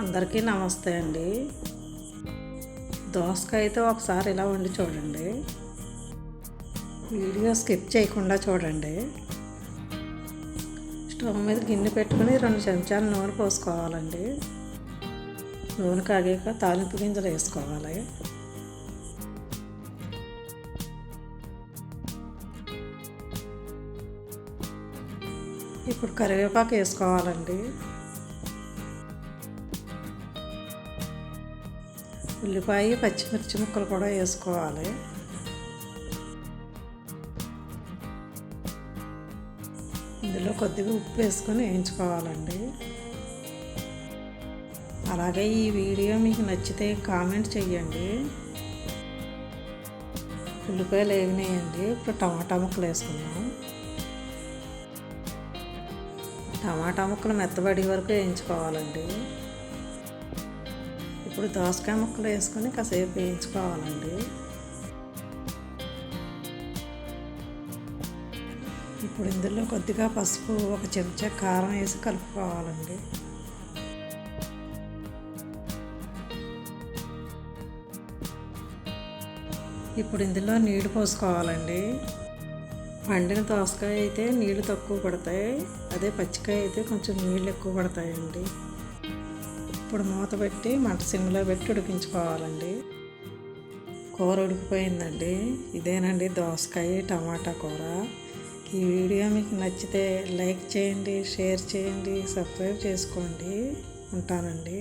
అందరికీ నమస్తే అండి. దోసకాయ అయితే ఒకసారి ఇలా వండి చూడండి. వీడియో స్కిప్ చేయకుండా చూడండి. స్టవ్ మీద గిన్నె పెట్టుకుని 2 చెంచాలు నూనె పోసుకోవాలండి. నూనె కాగాక తాలింపు గింజలు వేసుకోవాలి. ఇప్పుడు కరివేపాకు వేసుకోవాలండి. ఉల్లిపాయ పచ్చిమిర్చి ముక్కలు కూడా వేసుకోవాలి. ఇందులో కొద్దిగా ఉప్పు వేసుకొని వేయించుకోవాలండి. అలాగే ఈ వీడియో మీకు నచ్చితే కామెంట్ చెయ్యండి. ఉల్లిపాయలు వేగినాయండి. ఇప్పుడు టమాటా ముక్కలు వేసుకుందాం. టమాటా ముక్కలు మెత్తబడి వరకు వేయించుకోవాలండి. ఇప్పుడు దోసకాయ ముక్కలు వేసుకొని కాసేపు వేయించుకోవాలండి. ఇప్పుడు ఇందులో కొద్దిగా పసుపు, 1 చెంచా కారం వేసి కలుపుకోవాలండి. ఇప్పుడు ఇందులో నీళ్లు పోసుకోవాలండి. పండిన దోసకాయ అయితే నీళ్లు తక్కువ పడతాయి, అదే పచ్చికాయ అయితే కొంచెం నీళ్ళు ఎక్కువ పడతాయండి. ఇప్పుడు మూత పెట్టి మంట సిమ్లో పెట్టి ఉడికించుకోవాలండి. కూర ఉడికిపోయిందండి. ఇదేనండి దోసకాయ టమాటా కూర. ఈ వీడియో మీకు నచ్చితే లైక్ చేయండి, షేర్ చేయండి, సబ్స్క్రైబ్ చేసుకోండి. ఉంటానండి.